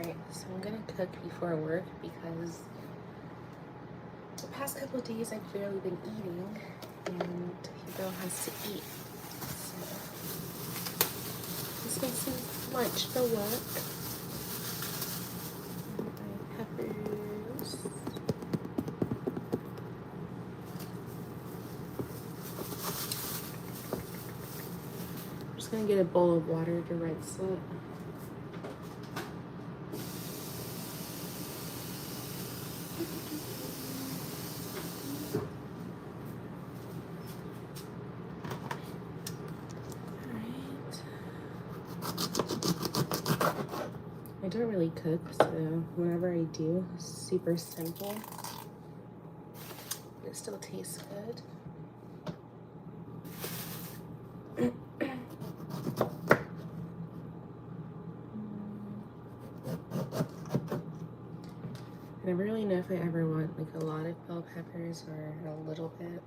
Alright, so I'm gonna cook before work because the past couple of days I've barely been eating and Hugo has to eat. So let's make some lunch for work. My peppers. I'm just gonna get a bowl of water to rinse it. I don't really cook, so whenever I do, it's super simple. But it still tastes good. I never really know if I ever want like a lot of bell peppers or a little bit.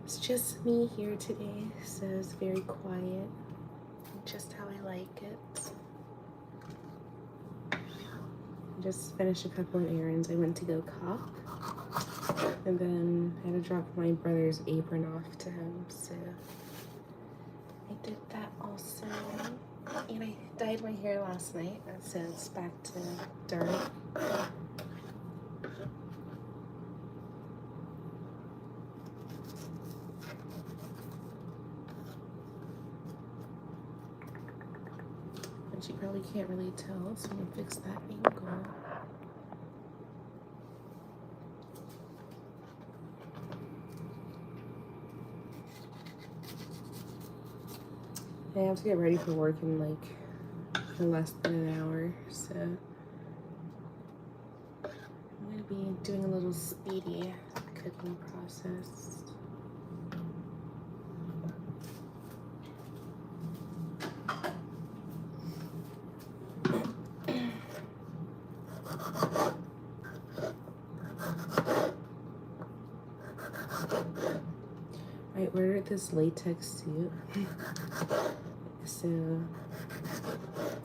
It's just me here today, so it's very quiet, just how I like it. I just finished a couple of errands. I went to go cop, and then I had to drop my brother's apron off to him, so I did that also. And I dyed my hair last night, so it's back to dark. And she probably can't really tell, so I'm gonna fix that angle. I have to get ready for work in like less than an hour, so I'm gonna be doing a little speedy cooking process. I ordered this latex suit, so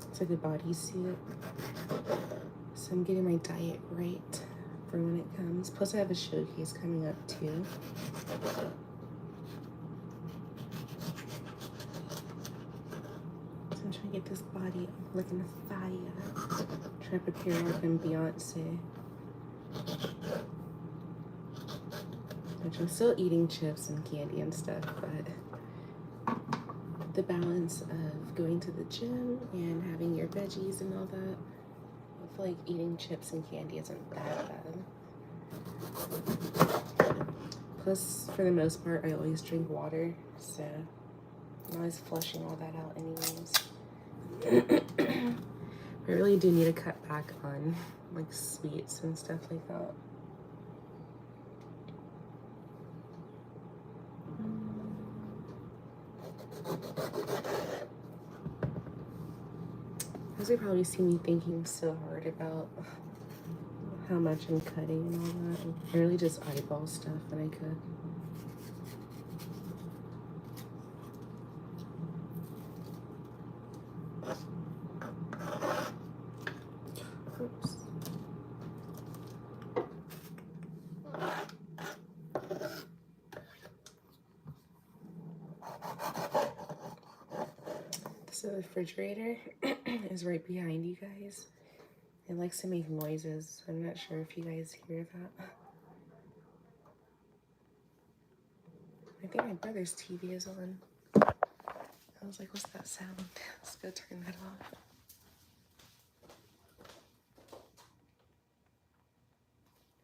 it's like a bodysuit. So I'm getting my diet right for when it comes. Plus I have a showcase coming up too. So I'm trying to get this body looking fire. Trying to prepare like I'm Beyonce. Which I'm still eating chips and candy and stuff, but the balance of going to the gym and having your veggies and all that, I feel like eating chips and candy isn't that bad. Plus, for the most part, I always drink water, so I'm always flushing all that out anyways. I really do need to cut back on like sweets and stuff like that. As you probably see me thinking so hard about how much I'm cutting and all that. I really just eyeball stuff when I cook. Oops. So the refrigerator is right behind you guys. It likes to make noises. I'm not sure if you guys hear that. I think my brother's TV is on. I was like, what's that sound? Let's go turn that off.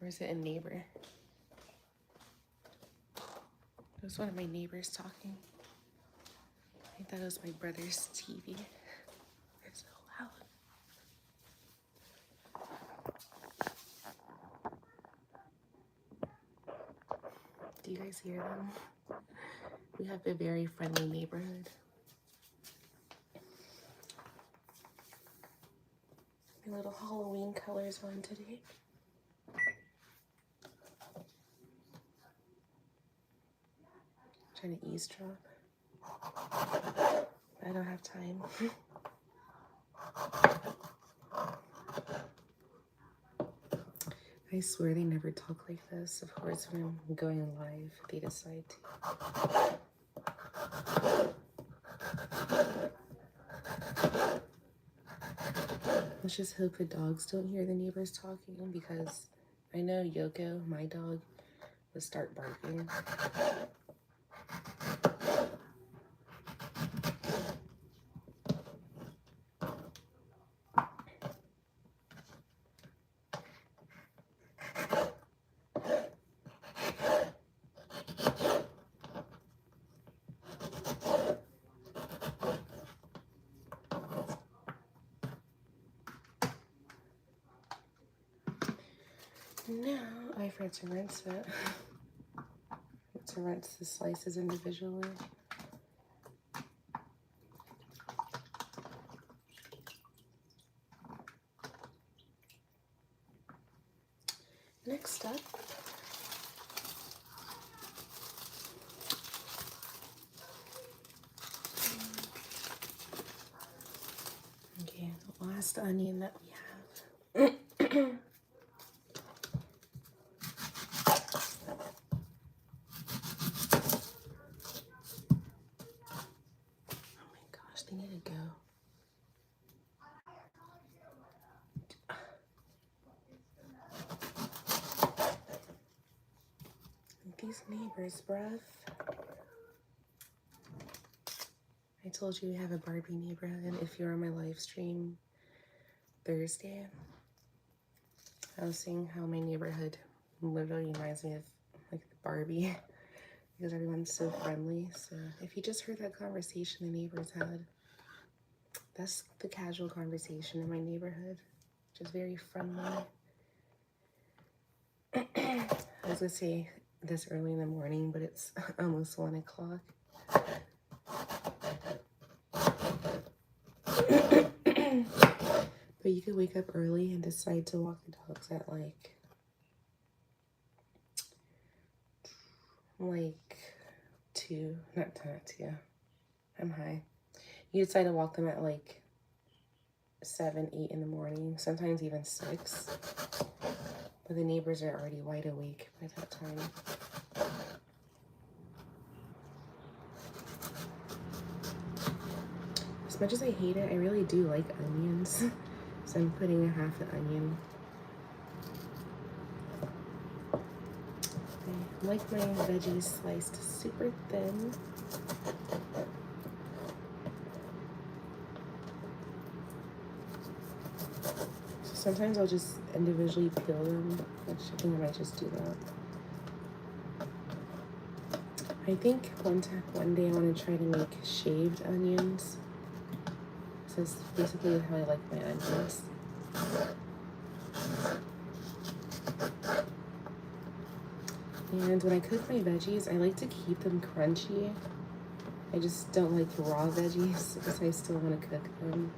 Or is it a neighbor? It was one of my neighbors talking. I think that was my brother's TV. It's so loud. Do you guys hear them? We have a very friendly neighborhood. My little Halloween colors on today. Trying to eavesdrop. I don't have time. I swear they never talk like this. Of course, when I'm going live, they decide to. Let's just hope the dogs don't hear the neighbors talking, because I know Yoko, my dog, would start barking. Now I forgot to rinse it. To rinse the slices individually. Next up, okay, the last onion that we have. They need to go. These neighbors, bruv. I told you we have a Barbie neighborhood. If you're on my live stream Thursday, I was saying how my neighborhood literally reminds me of like the Barbie because everyone's so friendly. So if you just heard that conversation the neighbors had, that's the casual conversation in my neighborhood. Just very friendly. I was gonna say this early in the morning, but it's almost 1 o'clock. But you could wake up early and decide to walk the dogs at like 2, not 2. I'm high. You decide to walk them at like 7, 8 in the morning, sometimes even 6. But the neighbors are already wide awake by that time. As much as I hate it, I really do like onions. So I'm putting a half an onion. I like my veggies sliced super thin. So sometimes I'll just individually peel them, which I think I might just do that. I think one day I want to try to make shaved onions. This is basically how I like my onions. And when I cook my veggies, I like to keep them crunchy. I just don't like raw veggies because I still want to cook them.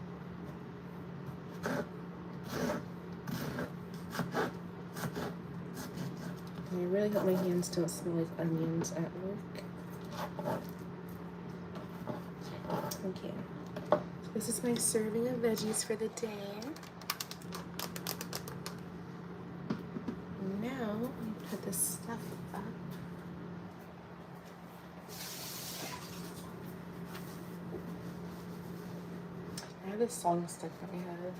And I really hope my hands don't smell like onions at work. Okay. This is my serving of veggies for the day. Now, we put this stuff up. I have this song stuck in my head.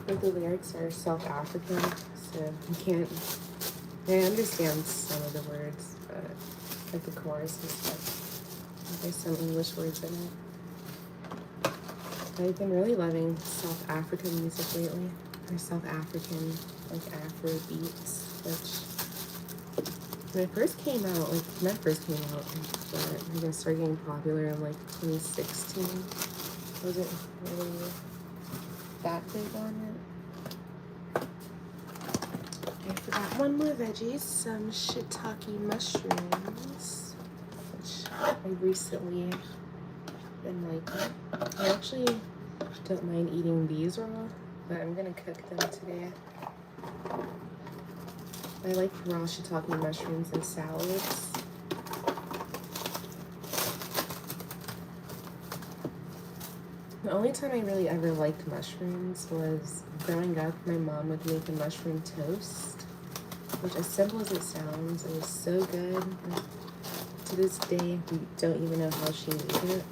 But the lyrics are South African, so you can't... I understand some of the words, but like the chorus and stuff, there's some English words in it. But I've been really loving South African music lately, or South African, like Afro beats, which when it first came out, like not first came out, but I guess started getting popular in like 2016. Wasn't really that big on it. I forgot one more veggie, some shiitake mushrooms, which I recently and like it. I actually don't mind eating these raw, but I'm gonna cook them today. I like raw shiitake mushrooms in salads. The only time I really ever liked mushrooms was growing up. My mom would make a mushroom toast, which, as simple as it sounds, it was so good. Like, to this day, we don't even know how she made it.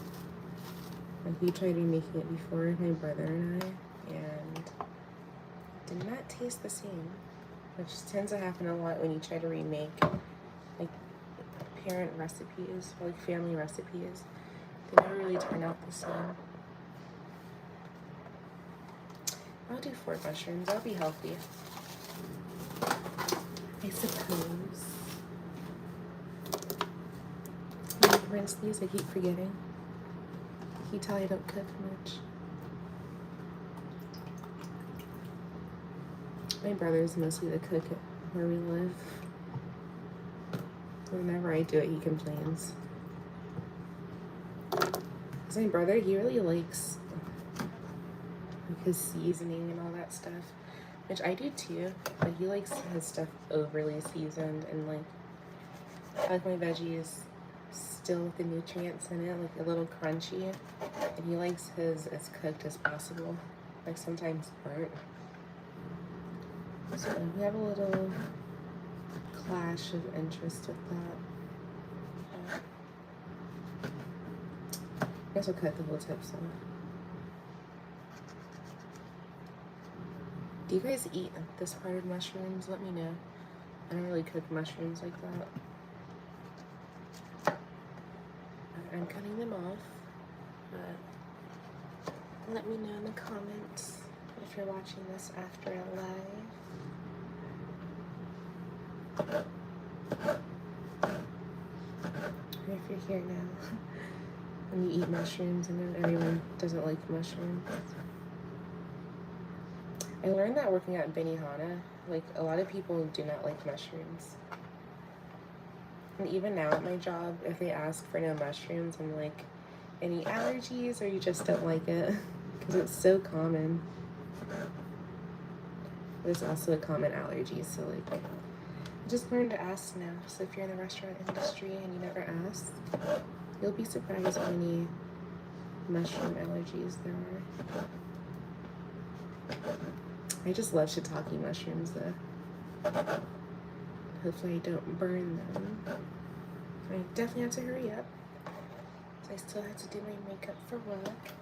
Like, we tried making it before, my brother and I, and it did not taste the same, which tends to happen a lot when you try to remake like parent recipes or like family recipes. They never really turn out the same. I'll do 4 mushrooms. I'll be healthy, I suppose. I'm gonna rinse these. I keep forgetting. Can you tell I don't cook much? My brother's mostly the cook at where we live. Whenever I do it, he complains. Because my brother, he really likes his seasoning and all that stuff, which I do too, but he likes his stuff overly seasoned, and like I like my veggies still with the nutrients in it, like a little crunchy, and he likes his as cooked as possible, like sometimes burnt. So we have a little clash of interest with that. I guess I'll cut the whole tips off. Do you guys eat this part of mushrooms? Let me know. I don't really cook mushrooms like that. I'm cutting them off, but let me know in the comments if you're watching this after a live. Or if you're here now and you eat mushrooms. I know everyone doesn't like mushrooms. I learned that working at Benihana, like a lot of people do not like mushrooms. And even now at my job, if they ask for no mushrooms, I'm like, any allergies or you just don't like it? Because it's so common. There's also a common allergy, so like, I just learned to ask now. So if you're in the restaurant industry and you never ask, you'll be surprised how many mushroom allergies there are. I just love shiitake mushrooms though. Hopefully I don't burn them. I definitely have to hurry up. So I still have to do my makeup for work.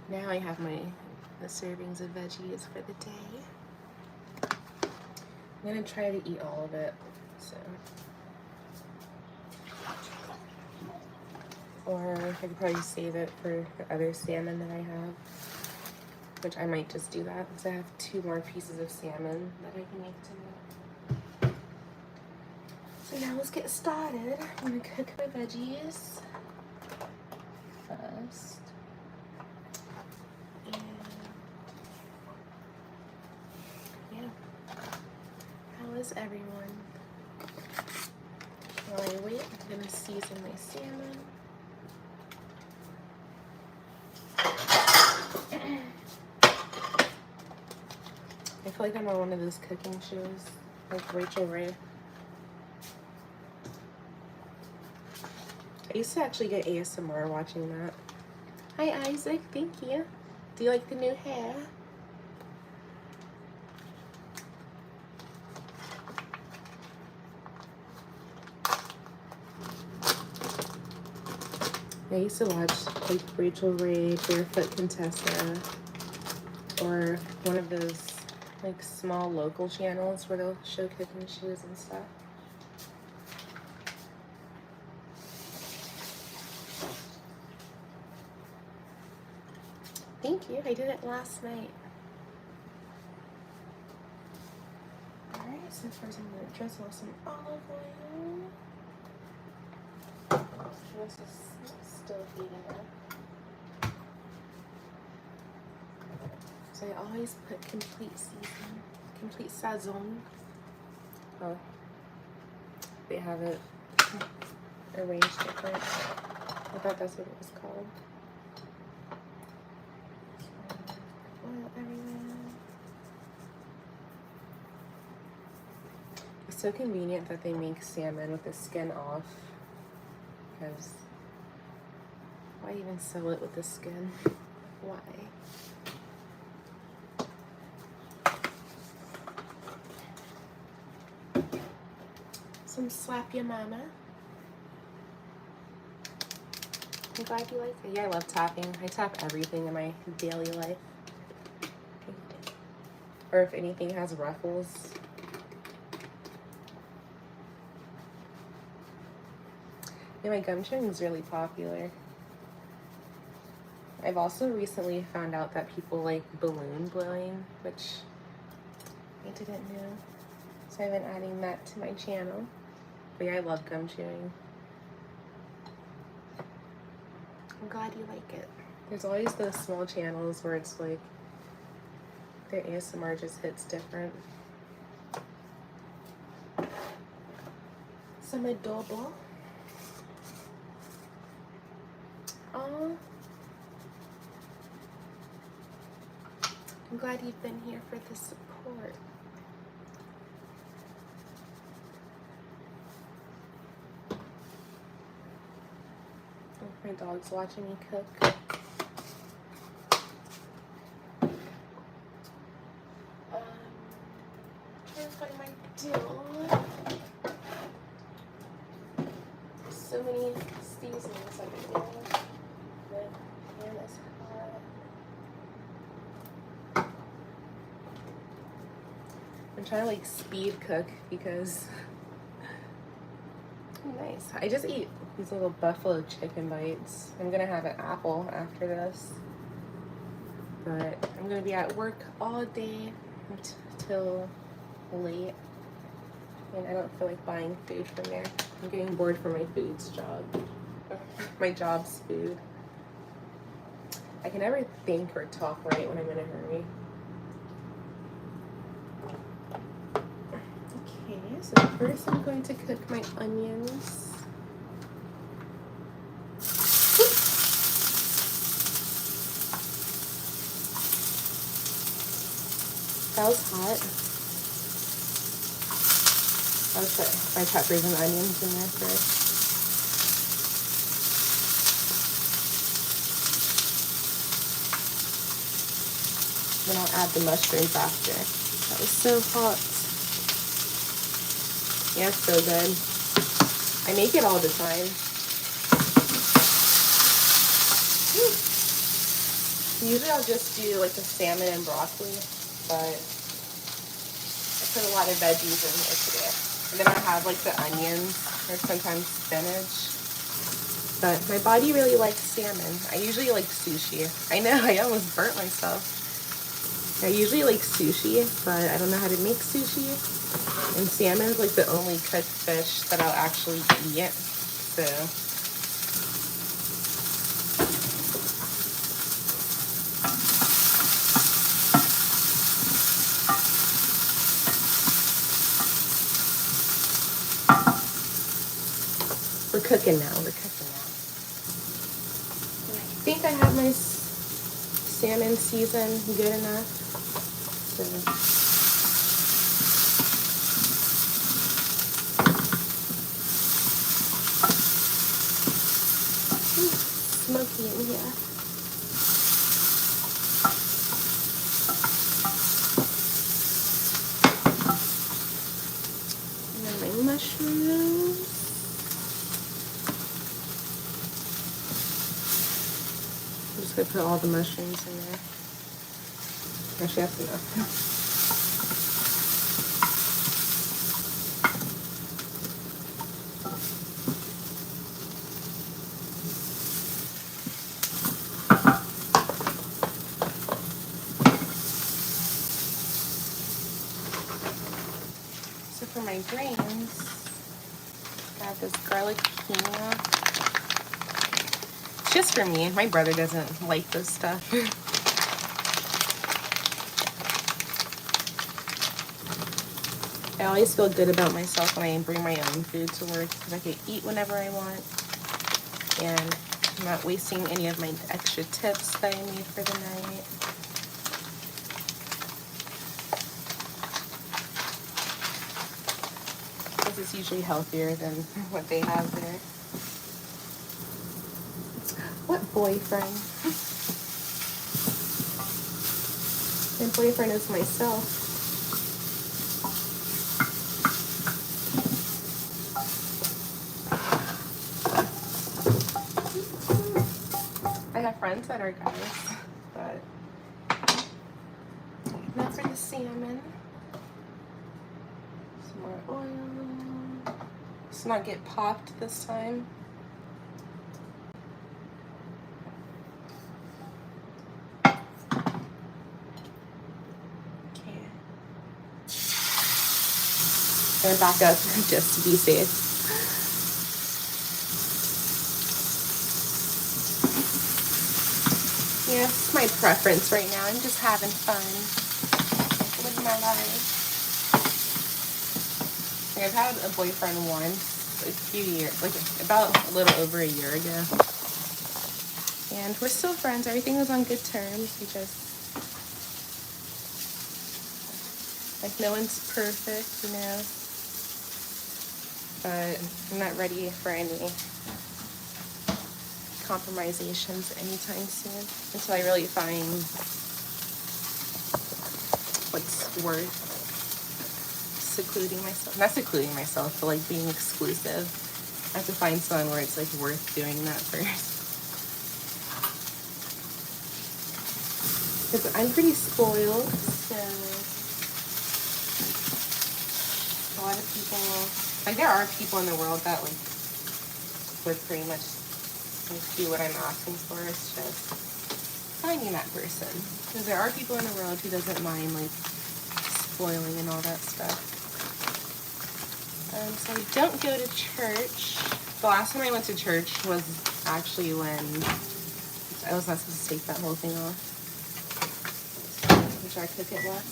Now I have the servings of veggies for the day. I'm gonna try to eat all of it. So, or I could probably save it for the other salmon that I have. Which I might just do that because I have 2 more pieces of salmon that I can make tonight. So now let's get started. I'm gonna cook my veggies first. And yeah. How is everyone? While I wait, I'm gonna season my salmon. I feel like I'm on one of those cooking shows, like Rachel Ray. I used to actually get ASMR watching that. Hi Isaac, thank you. Do you like the new hair? I used to watch like Rachel Ray, Barefoot Contessa, or one of those like small local channels where they'll show cooking shows and stuff. Thank you, I did it last night. Alright, so first I'm going to drizzle some olive oil. This is still heating up. So I always put complete season, complete sazon. Oh, they have it arranged different. I thought that's what it was called. everywhere. It's so convenient that they make salmon with the skin off, because why even sell it with the skin? Why? Some slap your mama. I'm glad you like it. Yeah, I love tapping. I tap everything in my daily life. Or if anything has ruffles. Yeah, my gum chewing is really popular. I've also recently found out that people like balloon blowing, which I didn't know. So I've been adding that to my channel. But yeah, I love gum chewing. I'm glad you like it. There's always those small channels where it's like their ASMR just hits different. Some adobo. Oh, I'm glad you've been here for the support. Oh, my dog's watching me cook. Trying to find my dill. So many seasonings I can do. The pan is hot. I'm trying to like speed cook because nice. I just eat these little buffalo chicken bites. I'm gonna have an apple after this, but I'm gonna be at work all day until late, and I don't feel like buying food from there. I'm getting bored from my food's job. My job's food. I can never think or talk right when I'm in a hurry. Okay, so first I'm going to cook my onions. That was hot. I'll put my peppers and onions in there first. Then I'll add the mushrooms after. That was so hot. Yeah, it's so good. I make it all the time. Usually I'll just do like the salmon and broccoli, but I put a lot of veggies in here today. And then I have like the onions or sometimes spinach. But my body really likes salmon. I usually like sushi. I know, I almost burnt myself. I usually like sushi, but I don't know how to make sushi. And salmon is like the only cooked fish that I'll actually eat. So we're cooking now. We're cooking now. And I think I have my salmon seasoned good enough. So smoky in here. And then my mushrooms. I'm just gonna put all the mushrooms in there. Actually, that's enough. So for my greens, I have this garlic quinoa. It's just for me. My brother doesn't like this stuff. I always feel good about myself when I bring my own food to work because I can eat whenever I want. And I'm not wasting any of my extra tips that I made for the night. because it's usually healthier than what they have there. What boyfriend? My boyfriend is myself. I have friends that are guys, but not for the salmon. Some more oil. Let's not get popped this time. Okay. I'm gonna back up just to be safe. Yeah, it's my preference right now. I'm just having fun. Living my life. I've had a boyfriend once, a few years, like about a little over a year ago. And we're still friends. Everything was on good terms. We just, like, no one's perfect, you know. But I'm not ready for any compromisations anytime soon until I really find what's worth secluding myself. Not secluding myself, but like being exclusive. I have to find someone where it's like worth doing that first. Because I'm pretty spoiled, so a lot of people, like there are people in the world that like would pretty much like do what I'm asking for. It's just finding that person. Because there are people in the world who doesn't mind like spoiling and all that stuff. So I don't go to church. The last time I went to church was actually when I was not supposed to take that whole thing off. Which I cook it less.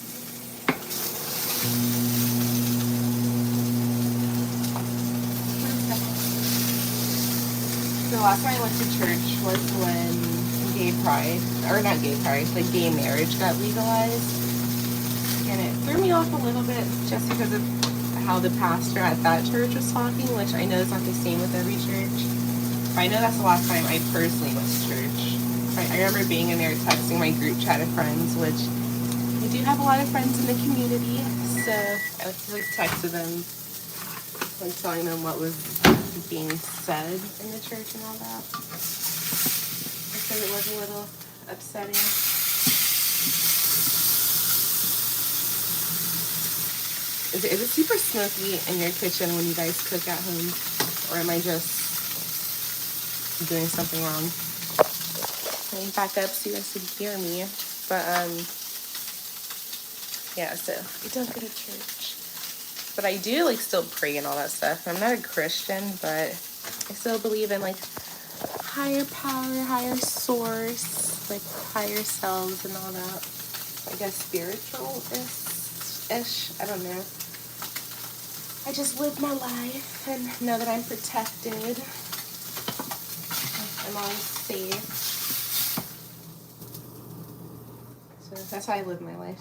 The last time I went to church was when gay pride, or not gay pride, like gay marriage got legalized. And it threw me off a little bit just because of how the pastor at that church was talking, which I know is not the same with every church. But I know that's the last time I personally went to church. I remember being in there texting my group chat of friends, which I do have a lot of friends in the community, so I like texted them, like telling them what was being said in the church and all that. Because it was a little upsetting. Is it super smoky in your kitchen when you guys cook at home? Or am I just doing something wrong? Let me back up so you guys can hear me. But, yeah, so I don't go to church. But I do, like, still pray and all that stuff. I'm not a Christian, but I still believe in, like, higher power, higher source, like, higher selves and all that. I guess spiritual-ish. I don't know. I just live my life and know that I'm protected. I'm always safe. So that's how I live my life.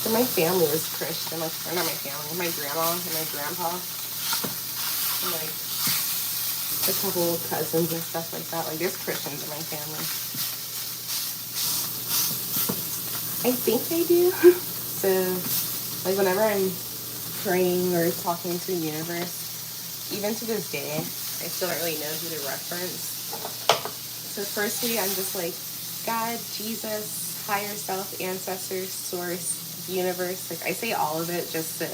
So my family was Christian, like, or not my family, my grandma and my grandpa. And like a couple of cousins and stuff like that. Like, there's Christians in my family. I think they do. So, like, whenever I'm praying or talking to the universe, even to this day, I still don't really know who to reference. So, firstly, I'm just like, God, Jesus, higher self, ancestors, source, universe. Like, I say all of it just so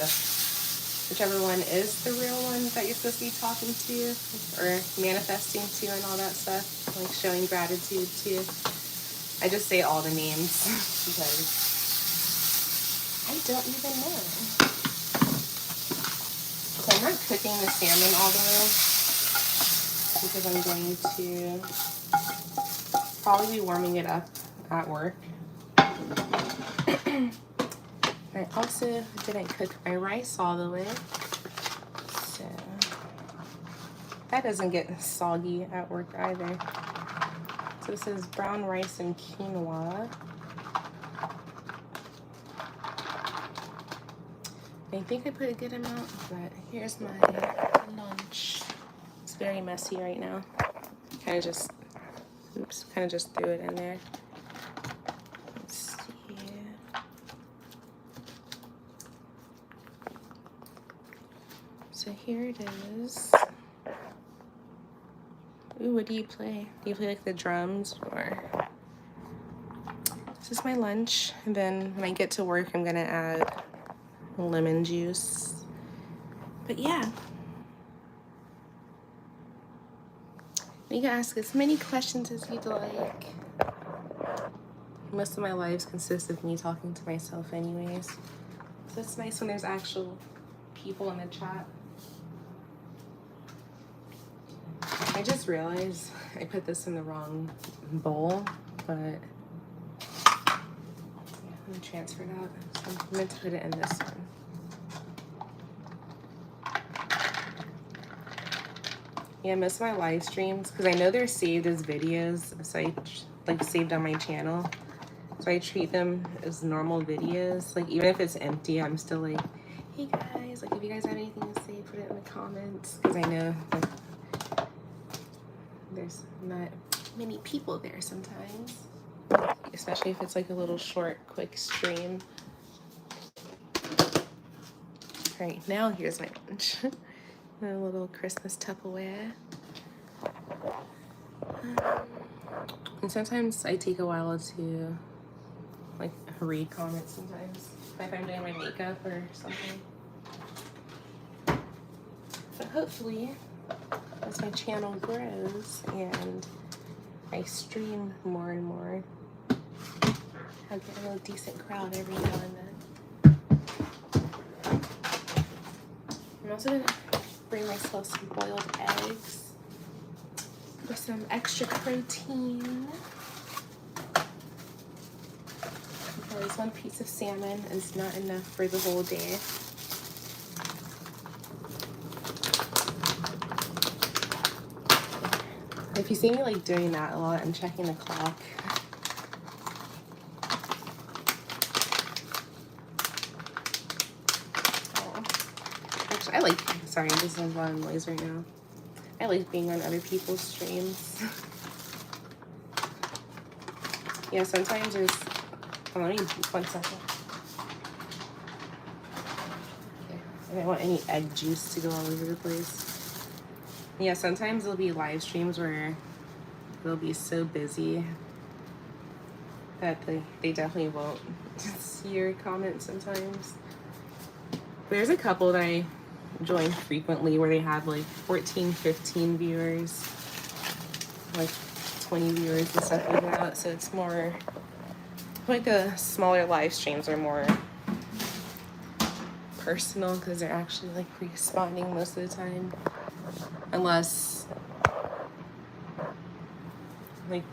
whichever one is the real one that you're supposed to be talking to or manifesting to and all that stuff, like showing gratitude to. I just say all the names because I don't even know. So I'm not cooking the salmon all the way because I'm going to probably be warming it up at work. I also didn't cook my rice all the way, so that doesn't get soggy at work either. So this is brown rice and quinoa. I think I put a good amount, but here's my lunch. It's very messy right now. Kind of just, oops, kind of just threw it in there. Let's see. So here it is. Ooh, what do you play? Do you play like the drums or? This is my lunch, and then when I get to work, I'm gonna add lemon juice. But yeah, you can ask as many questions as you'd like. Most of my lives consist of me talking to myself anyways. So it's nice when there's actual people in the chat. I just realized I put this in the wrong bowl, but yeah, let me transfer that. So I'm meant to put it in this one. Yeah, most of my live streams, because I know they're saved as videos, so I like saved on my channel. So I treat them as normal videos. Like even if it's empty, I'm still like, hey guys, like if you guys have anything to say, put it in the comments. Because I know like there's not many people there sometimes. Especially if it's like a little short, quick stream. All right, now here's my lunch. A little Christmas Tupperware. And sometimes I take a while to like read comments sometimes if I'm doing my makeup or something. But hopefully as my channel grows and I stream more and more, I'll get a little decent crowd every now and then. I'm also gonna bring myself some boiled eggs with some extra protein. Because one piece of salmon is not enough for the whole day. If you see me like doing that a lot, I'm checking the clock. Oh. Actually, I like, sorry, this is a lot of noise right now. I like being on other people's streams. Yeah, sometimes there's, hold on, let me, 1 second. Okay. I don't want any egg juice to go all over the place. Yeah, sometimes there'll be live streams where they'll be so busy that they definitely won't see your comments sometimes. There's a couple that I join frequently where they have like 14, 15 viewers, like 20 viewers and stuff like that. So it's more like the smaller live streams are more personal because they're actually like responding most of the time. Unless like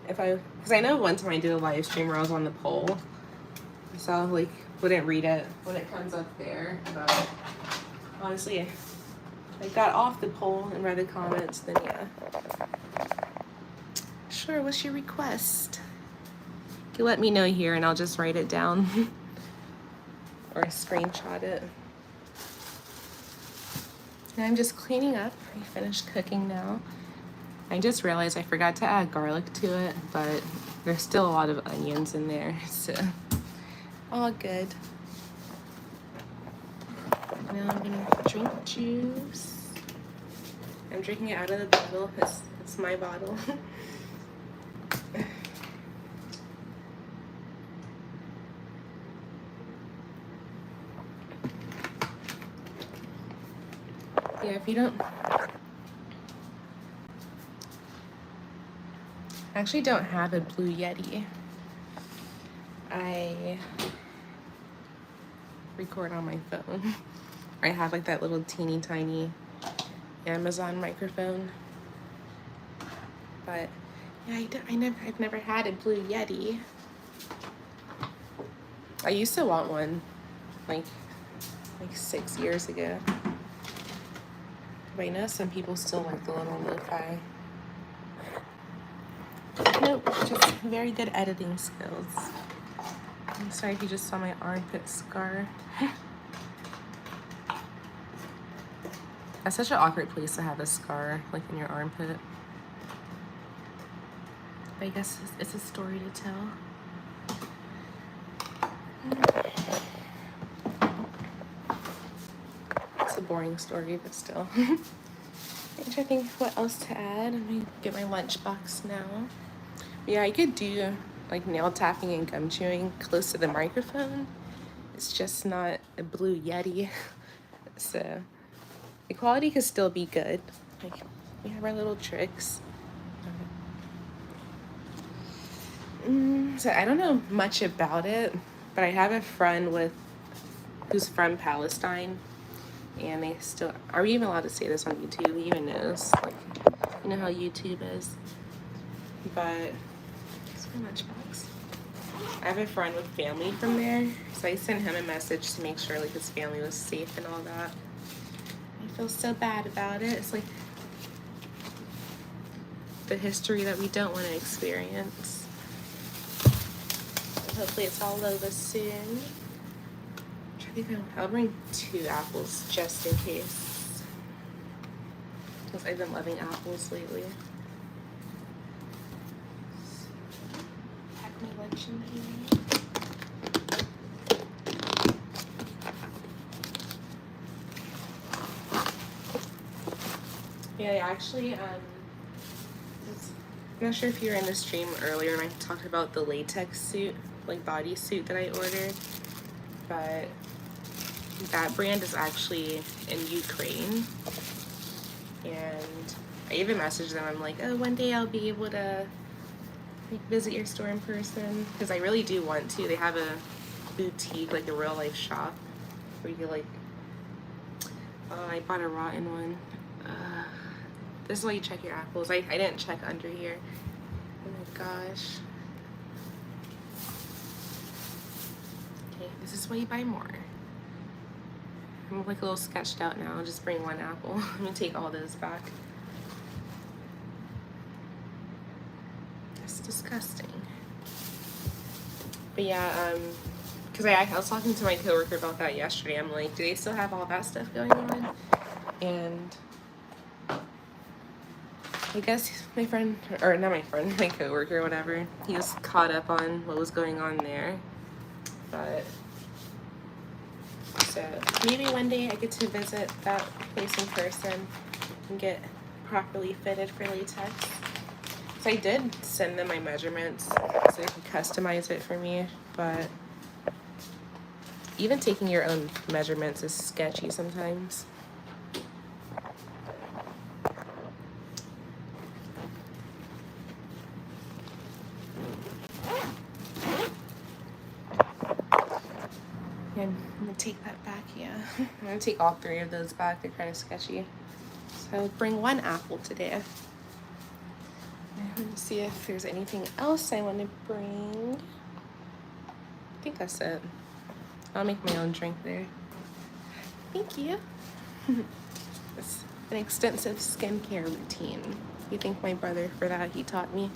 because I know one time I did a live stream where I was on the poll, so I like wouldn't read it when it comes up there, but honestly I got off the poll and read the comments, then yeah. Sure, what's your request? You let me know here and I'll just write it down or screenshot it. And I'm just cleaning up. I finished cooking now. I just realized I forgot to add garlic to it, but there's still a lot of onions in there, so all good. Now I'm gonna drink juice. I'm drinking it out of the bottle. It's my bottle. Yeah, if you don't, I actually don't have a Blue Yeti. I record on my phone. I have like that little teeny tiny Amazon microphone. But yeah, I've never had a Blue Yeti. I used to want one like 6 years ago. But I know some people still like the little lo-fi. Nope, just very good editing skills. I'm sorry if you just saw my armpit scar. That's such an awkward place to have a scar, like in your armpit. But I guess it's a story to tell. It's a boring story, but still. I'm trying to think what else to add. Let me get my lunchbox now. Yeah, I could do like nail tapping and gum chewing close to the microphone. It's just not a Blue Yeti. So the quality could still be good. Like, we have our little tricks. So I don't know much about it, but I have a friend who's from Palestine, and they still, are we even allowed to say this on YouTube? Who even knows? Like, you know how YouTube is. But here's my lunchbox. I have a friend with family from there, so I sent him a message to make sure like his family was safe and all that. I feel so bad about it. It's like the history that we don't want to experience. So hopefully it's all over soon. I'll bring 2 apples just in case, because I've been loving apples lately. Pack my lunch in here. Yeah, actually, I'm not sure if you were in the stream earlier and I talked about the latex suit, like body suit that I ordered, but that brand is actually in Ukraine. And I even messaged them, I'm like, oh, one day I'll be able to like visit your store in person, because I really do want to. They have a boutique, like a real life shop where you like, oh, I bought a rotten one. This is why you check your apples. I didn't check under here. Oh my gosh. Okay, this is why you buy more. I'm like a little sketched out now. I'll just bring 1 apple. I'm gonna take all those back. That's disgusting. But yeah, because I was talking to my coworker about that yesterday. I'm like, do they still have all that stuff going on? And I guess my friend, or not my friend, my coworker, whatever, he was caught up on what was going on there. But so maybe one day I get to visit that place in person and get properly fitted for latex. So I did send them my measurements so they can customize it for me, but even taking your own measurements is sketchy sometimes. I'm gonna take that back, yeah. I'm gonna take all 3 of those back. They're kind of sketchy. So I'll bring 1 apple today. Let me see if there's anything else I want to bring. I think that's it. I'll make my own drink there. Thank you. It's an extensive skincare routine. You thank my brother for that. He taught me.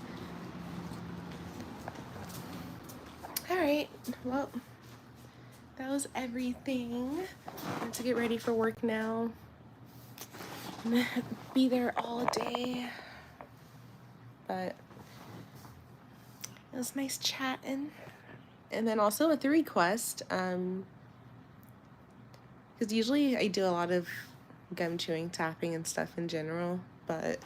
All right, well, that was everything. I have to get ready for work now. I'm gonna be there all day. But it was nice chatting. And then also with the request, because usually I do a lot of gum chewing, tapping, and stuff in general, but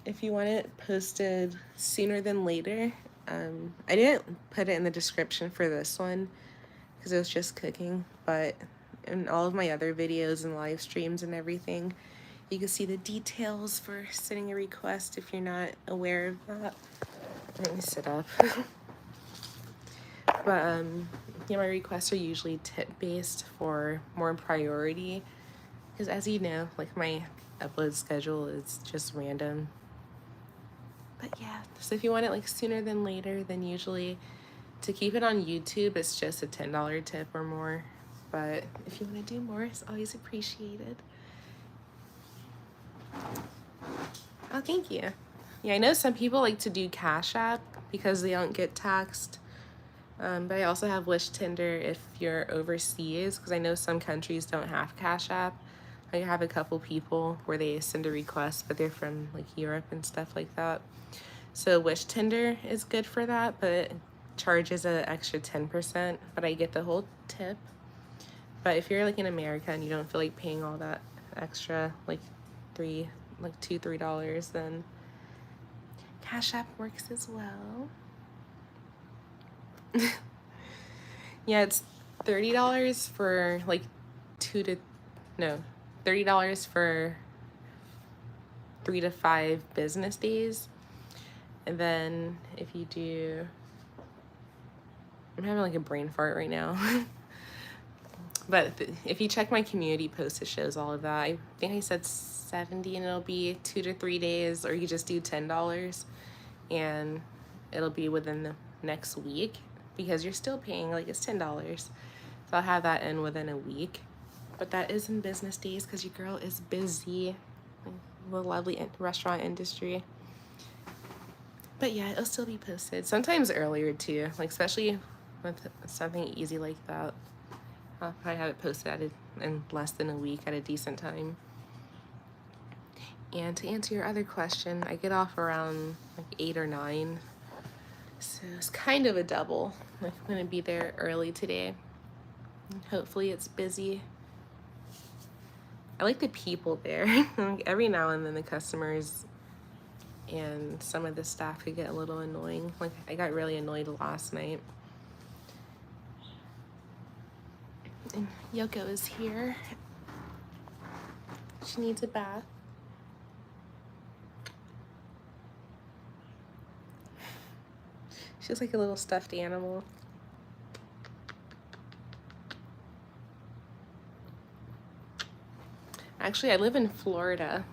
if you want it posted sooner than later, I didn't put it in the description for this one because it was just cooking, but in all of my other videos and live streams and everything, you can see the details for sending a request if you're not aware of that. Let me sit up. But yeah, my requests are usually tip-based for more priority, because as you know, like my upload schedule is just random. But yeah, so if you want it like sooner than later, then usually to keep it on YouTube, it's just a $10 tip or more. But if you want to do more, it's always appreciated. Oh, thank you. Yeah, I know some people like to do Cash App because they don't get taxed. But I also have Wish Tinder if you're overseas, because I know some countries don't have Cash App. I have a couple people where they send a request, but they're from like Europe and stuff like that. So Wish Tinder is good for that, but it charges an extra 10%, but I get the whole tip. But if you're like in America and you don't feel like paying all that extra, like $2-3, then Cash App works as well. Yeah, it's $30 for like $30 for 3 to 5 business days. And then if you do, I'm having like a brain fart right now. But if you check my community post, it shows all of that. I think I said 70 and it'll be 2 to 3 days, or you just do $10 and it'll be within the next week, because you're still paying, like, it's $10. So I'll have that in within a week. But that is in business days because your girl is busy. The lovely restaurant industry. But yeah, it'll still be posted. Sometimes earlier too, like especially with something easy like that. I'll probably have it posted in less than a week at a decent time. And to answer your other question, I get off around like 8 or 9. So it's kind of a double. Like, I'm gonna be there early today. And hopefully it's busy. I like the people there. Every now and then the customers and some of the staff could get a little annoying. Like, I got really annoyed last night. And Yoko is here. She needs a bath. She's like a little stuffed animal. Actually, I live in Florida,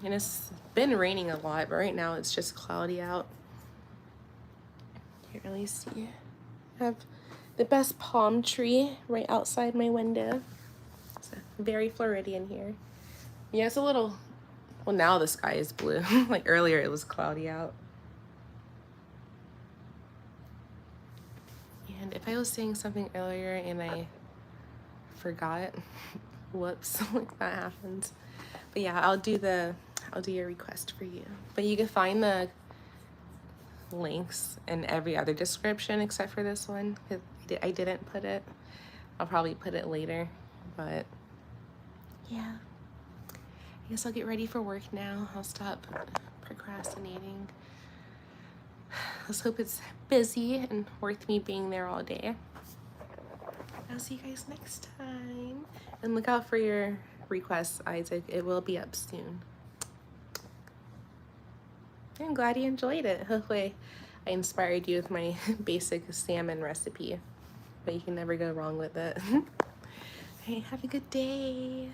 and it's been raining a lot, but right now it's just cloudy out. Here, let me see. I have the best palm tree right outside my window. It's very Floridian here. Yeah, it's a little, well, now the sky is blue. Like earlier it was cloudy out. And if I was saying something earlier and I forgot, whoops, like that happens. But yeah, I'll do your request for you. But you can find the links in every other description except for this one. I didn't put it. I'll probably put it later, but yeah. I guess I'll get ready for work now. I'll stop procrastinating. Let's hope it's busy and worth me being there all day. I'll see you guys next time. And look out for your requests, Isaac. It will be up soon. I'm glad you enjoyed it. Hopefully I inspired you with my basic salmon recipe, but you can never go wrong with it. Hey, have a good day.